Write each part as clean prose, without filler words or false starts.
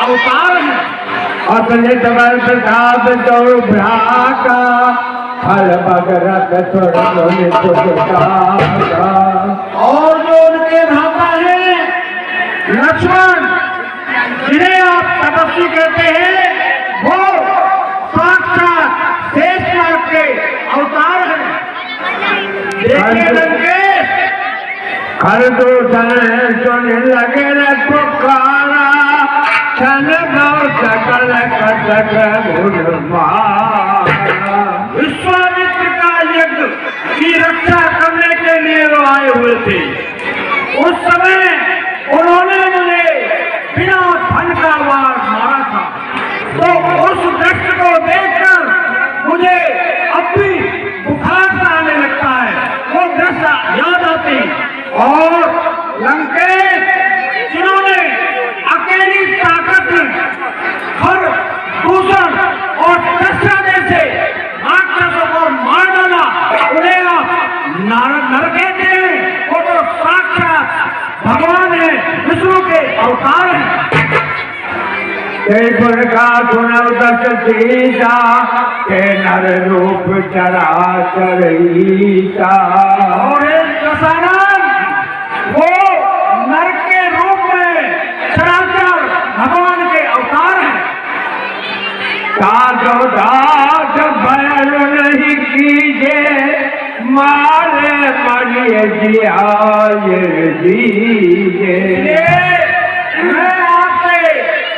अवतार हैं। अपने तबर प्रताप तो भ्राता हर भगरत और जो उनके भ्राता हैं लक्ष्मण, जिन्हें आप तपस्वी कहते हैं, वो साक्षात शेषनाग के अवतार हैं। देखिए लंकेश, हर दूषण सुन लगे न पुकारा छन गौ सकल कटक विश्वामित्र का यज्ञ की रक्षा करने के लिए वो आए हुए थे। उस समय उन्होंने मुझे बिना धन का वार मारा था, तो उस दृश्य को देखकर मुझे अब भी बुखार सा आने लगता है। वो दृश्य याद आती। और लंकेश, जिन्होंने अकेली ताकत हर दूषण और दस्या जैसे राक्षसों को मार डाला, उन्हें आप नर कहते हैं। वो तो साक्षात भगवान है, विष्णु के अवतार हैं। गुण का गुणव दस सीता के नर रूप चराचर ईसा। और दशरथ वो नर के रूप में चराचर भगवान के अवतार हैं। साधो दास बैल नहीं कीजे मारे मरिए जियाए दीजे। मैं आपसे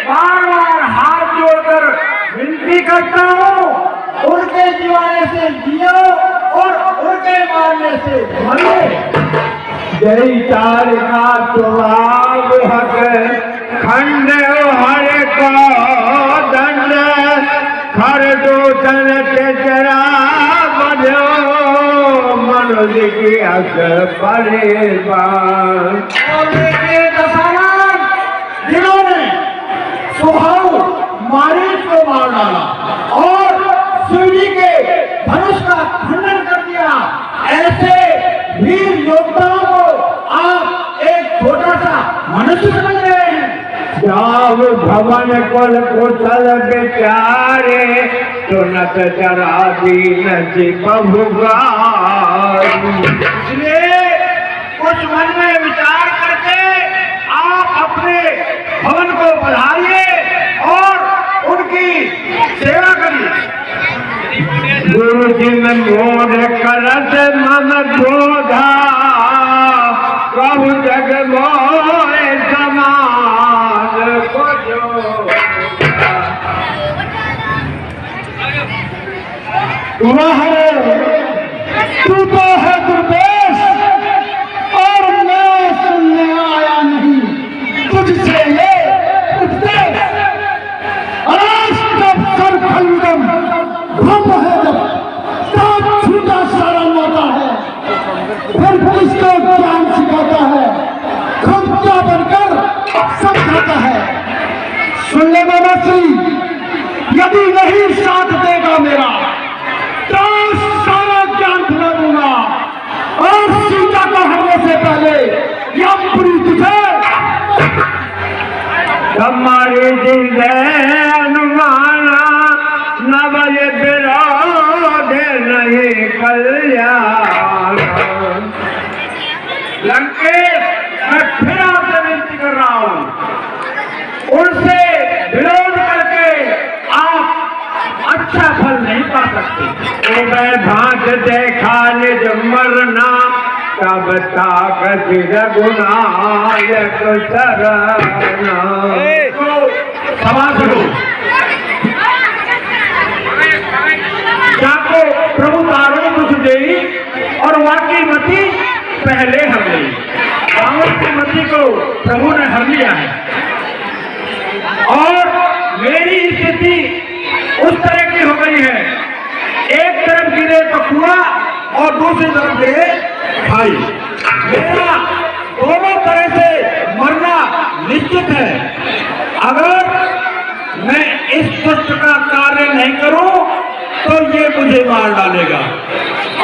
बार बार हाथ जोड़कर विनती करता हूँ, उनके जीवाने से जियो और उनके मारने से मरिए। जय चार का स्वभाव हक खंड हर को दंड खर दूषण चरा बधो मनुष्य की हक परेशान। और देखिए दशरथ, जिन्होंने सुहाऊ मारीच को मार डाला और शिव जी के धनुष का खंडन कर दिया, ऐसे वीर योद्धाओं को आप एक छोटा सा मनुष्य समझ रहे हैं। जाव भवन कुल कुशल बेचारे सुनत जरा दीन जी बहुगार। इसलिए कुछ मन में विचार करके आप अपने भवन को बढ़ाइए और उनकी सेवा करिए। गुरु जी में मोद करत मन बोधा कहु जग मोए समान को जो। वह तू तो है दुर्देश और मैं सुनने आया नहीं तुझसे ये उपदेश। अराष्टव सर्वखंडम भ्रम है जब तब छूटा सारा माता है, फिर किसको ज्ञान सिखाता है, खुद क्या बनकर समझाता है। सुन ले बाबाश्री, यदि नहीं साथ देगा मेरा तो सारा ज्ञान भुला दूंगा और सीता को हरने से पहले यमपुरी तुझे हमारे दिल अनुमाना न बजे विरोध नहीं कल्याण। लंकेश, मैं फिर आपसे विनती कर रहा हूं, उनसे विरोध करके आप अच्छा फल नहीं पा सकते। भांत देखा निज मरना तब ताकत रघुनायक शरणा। तो सवाल करो, जाको प्रभु तारो कुछ दे और वाकई मती पहले हर गई। रावण की मती को प्रभु ने हर लिया है और मेरी स्थिति उस तरह की हो गई है, एक तरफ गिरे तो कुआ और दूसरी तरफ गिरे भाई। मेरा दोनों तरह से मरना निश्चित है। अगर मैं इस दुष्ट का कार्य नहीं करूं तो ये मुझे मार डालेगा,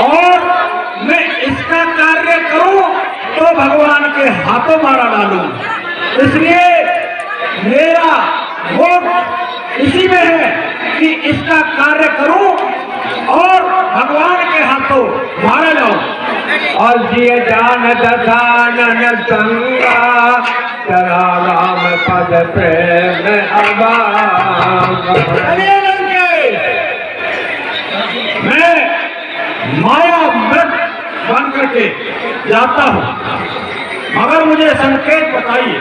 और मैं इसका कार्य करूं तो भगवान के हाथों मारा डालूं। इसलिए मेरा वो इसी में है कि इसका कार्य करूं और भगवान के हाथों मारा जाऊं। और जिय जान दसानन संगा चला राम पद प्रेम अभागा। अरे लंकेश, मैं माया मृत बन करके जाता हूं, मगर मुझे संकेत बताइए।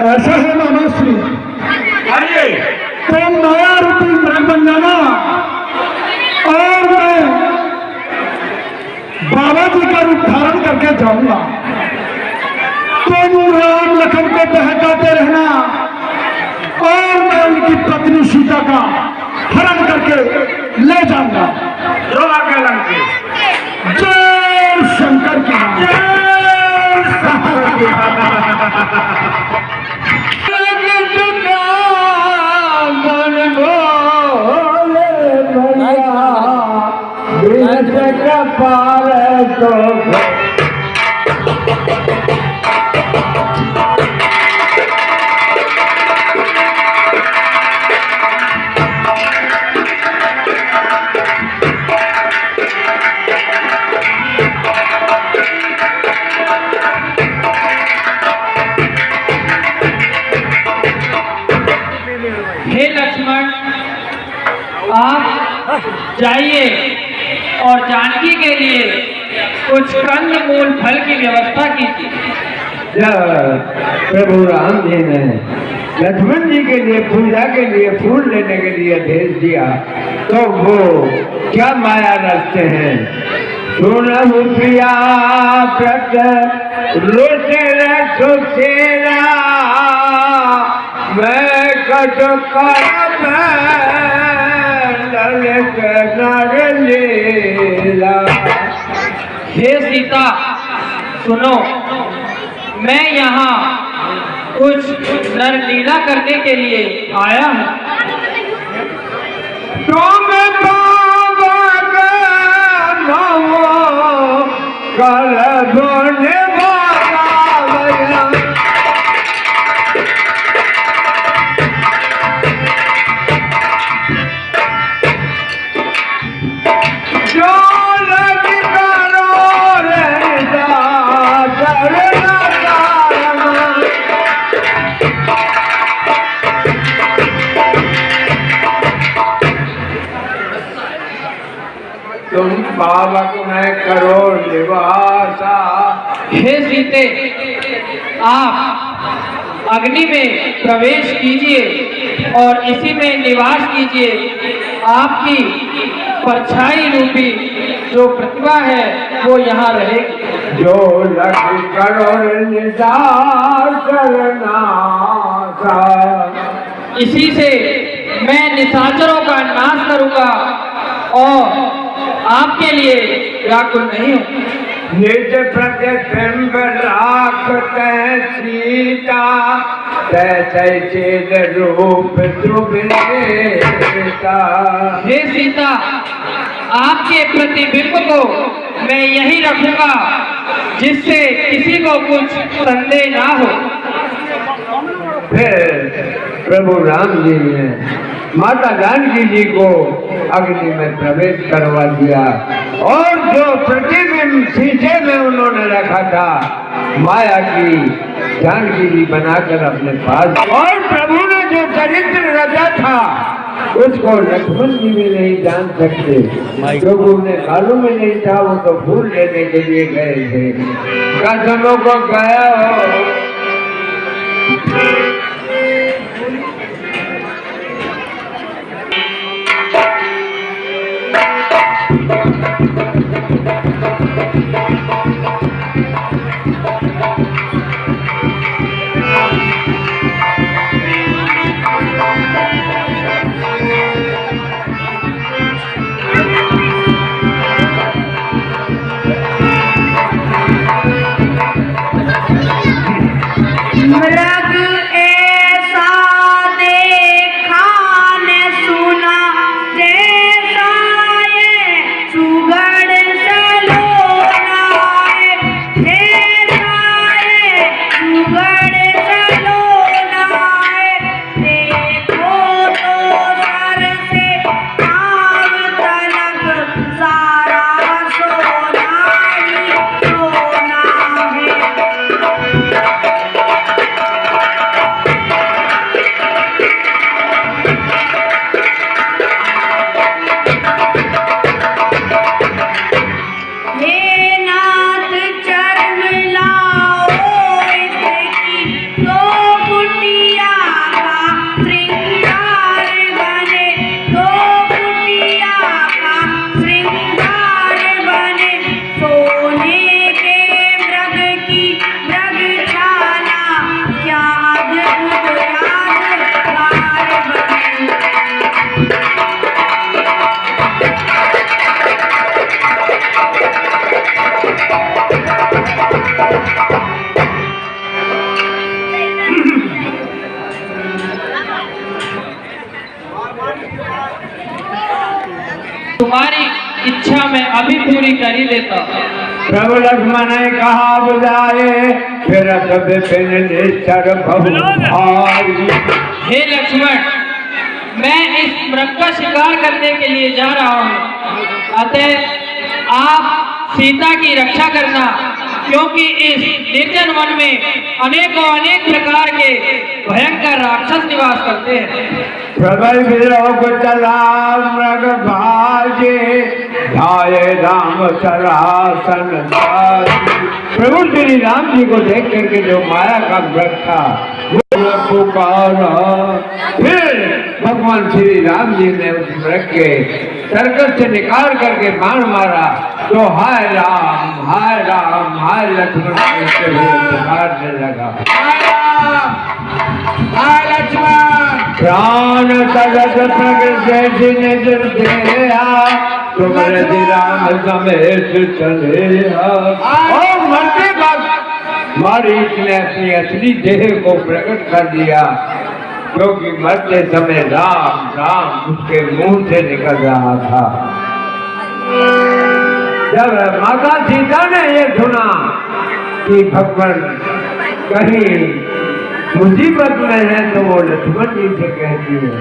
ऐसा है मामाश्री, आइए। तो माया रूपी मृग बन जाना और मैं बाबा जी का रूप धारण करके जाऊंगा। तुम राम लखन को बहकाते रहना और मैं उनकी पत्नी सीता का हरण करके ले जाऊंगा। जो आगे लंकेश। जय शंकर की जय शंकर की। पार तो हे लक्ष्मण, आप जाइए और जानकी के लिए कुछ कंद मूल फल की व्यवस्था कीजिए। जब प्रभु राम जी ने लक्ष्मण जी के लिए पूजा के लिए फूल लेने के लिए भेज दिया तो वो क्या माया रचते हैं। सुनहु प्रिया प्रत सुसेरा मैं कट कर ललित नर लीला। हे सीता, सुनो, मैं यहाँ कुछ नरलीला करने के लिए आया हूँ। तुम कर धोने तुम पावक में करो निवासा। हे सीते, आप अग्नि में प्रवेश कीजिए और इसी में निवास कीजिए। आपकी परछाई रूपी जो प्रतिभा है वो यहाँ रहेगी। जो लग करो निसार करना इसी से मैं निशाचरों का नाश करूंगा और आपके लिए व्याकुल नहीं हूँ। निज प्रतिबिंब राखते सीता तैसे चेद रूप सुबिता। हे सीता, आपके प्रतिबिंब को मैं यही रखूंगा जिससे किसी को कुछ संदेह ना हो। फिर प्रभु राम जी ने माता जानकी जी को अग्नि में प्रवेश करवा दिया और जो प्रतिबिंब शीशे में उन्होंने रखा था माया की जानकी जी बनाकर अपने पास, और प्रभु ने जो चरित्र रचा था उसको लक्ष्मण जी भी नहीं जान सकते क्योंकि उन्हें मालूम ही नहीं था। वो तो फूल लेने के लिए गए थे। कसमों को गया हो सुगड़ सा इच्छा मैं अभी पूरी कर ही देता हूँ। प्रभु लक्ष्मण ने कहा बुलाए फिर सब निश्चर भाई। हे लक्ष्मण, मैं इस मृग का शिकार करने के लिए जा रहा हूँ, अतः आप सीता की रक्षा करना, क्योंकि इस निर्जन वन में अनेक प्रकार के भयंकर राक्षस निवास करते हैं। प्रबल विरोह चला मृग भाजे ध्याये राम सरासन साजी। प्रभु श्री राम जी को देख करके जो माया का मृग था वो पुकारा। फिर भगवान श्री राम जी ने उस मृग के सर्कस से निकाल करके बाण मारा तो हाय राम हाय लक्ष्मण कहते हुए पुकारने लगा, हाय लक्ष्मण प्राण तलत प्रकृति निज देहा तुम रति राम समेत चले। और मरते वक्त मारीच ने अपनी असली देह को प्रकट कर दिया, क्योंकि मरते समय राम राम उसके मुंह से निकल रहा था। जब माता सीता ने ये सुना कि भगवान कहीं मुसीबत में है तो वो लक्ष्मण जी से कहती है,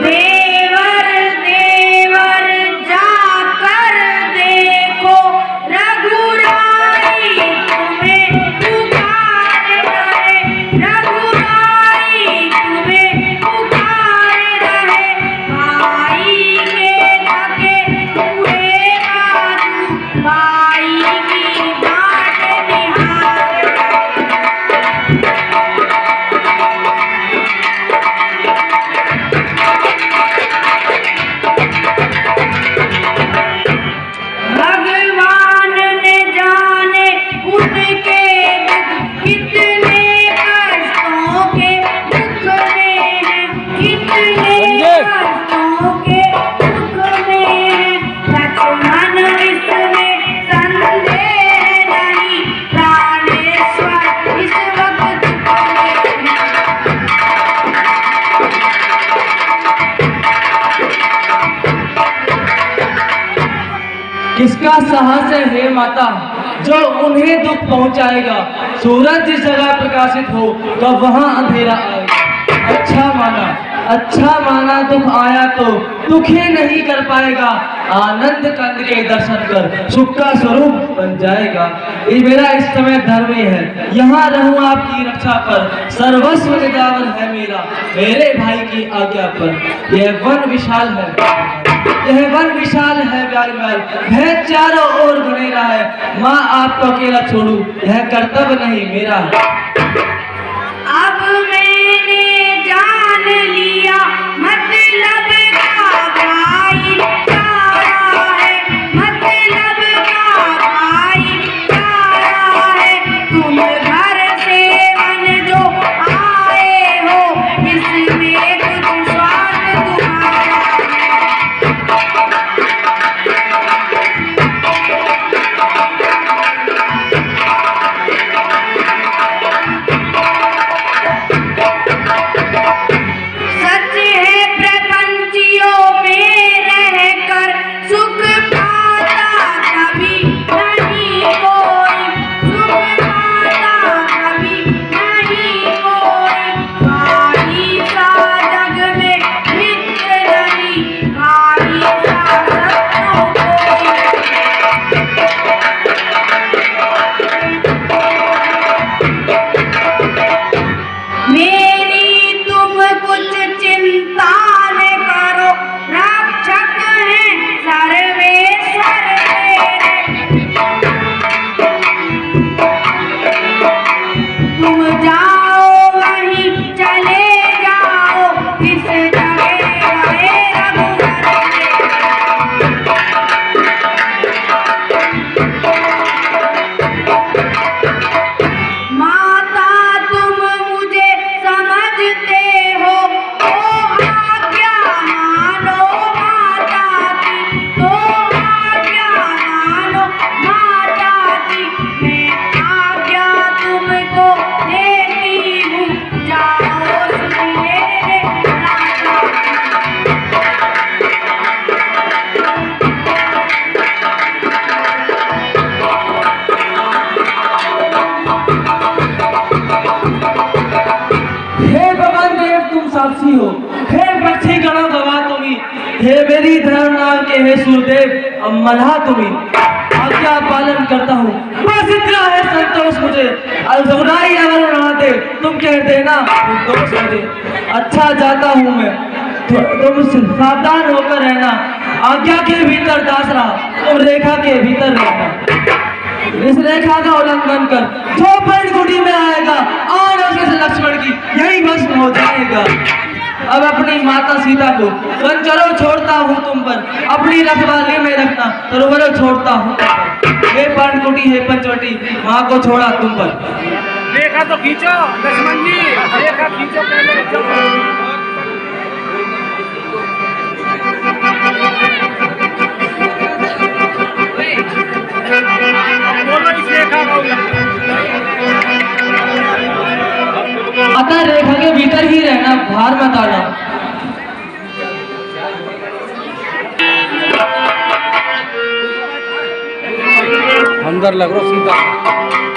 देवर देवर जाकर देखो रघुराई तुम्हें पुकार रहे, रघुराई तुम्हें पुकार रहे। भाई के थके हुए बाजू भाई की बाट निहार भगवान ने जाने उनके दुख कितने कष्टों के दुख में है, कितने कष्टों के दुख में है। लक्ष्मण इसमें संदेह नहीं, प्राणेश्वर इस वक्त किसका साहस है हे माता जो उन्हें दुख पहुंचाएगा? सूरज जिस जगह प्रकाशित हो तो वहां अंधेरा आएगा। अच्छा माना दुख आया तो दुख ही नहीं कर पाएगा, आनंद कंद के दर्शन कर सुख का स्वरूप बन जाएगा। ये मेरा इस समय धर्म ही है, यहाँ रहूं आपकी रक्षा पर, सर्वस्व निजावर है मेरा मेरे भाई की आज्ञा पर। यह वन विशाल है, यह वन विशाल है व्याल भय चारों ओर घनेरा है। माँ आपको अकेला छोड़ू यह कर्तव्य नहीं मेरा है। अब मैंने जान लिया मतलब का भाई प्यारा है, मतलब का भाई प्यारा है। तुम घर से वन जो आए हो इसमें कुछ स्वार्थ तुम्हारा सच है प्रपंच मेरी धर्म नाम के है सूरदेव, अब मल्हा तुम्हें आज्ञा पालन करता हूँ, बस इतना है संतोष मुझे। अलगुराई अगर उड़ाते तुम कह देना दोष मुझे, अच्छा जाता हूँ मैं, तुम सावधान होकर रहना। आज्ञा के भीतर दास रहा, तुम रेखा के भीतर रहना। इस रेखा का उल्लंघन कर जो पर्णकुटी में आएगा और उसे लक्ष्मण की यही भस्म हो जाएगा। अब अपनी माता सीता को कंचरों छोड़ता हूँ तुम पर, अपनी रखवाली में रखना सरोवरों छोड़ता हूँ। हे पर्णकुटी हे पंचवटी, माँ को छोड़ा तुम पर। रेखा तो खींचो लक्ष्मण जी, रेखा खींचो पहले। अतः रेखा के भीतर ही रहना, बाहर मत आना। अंदर लग रहा सीधा।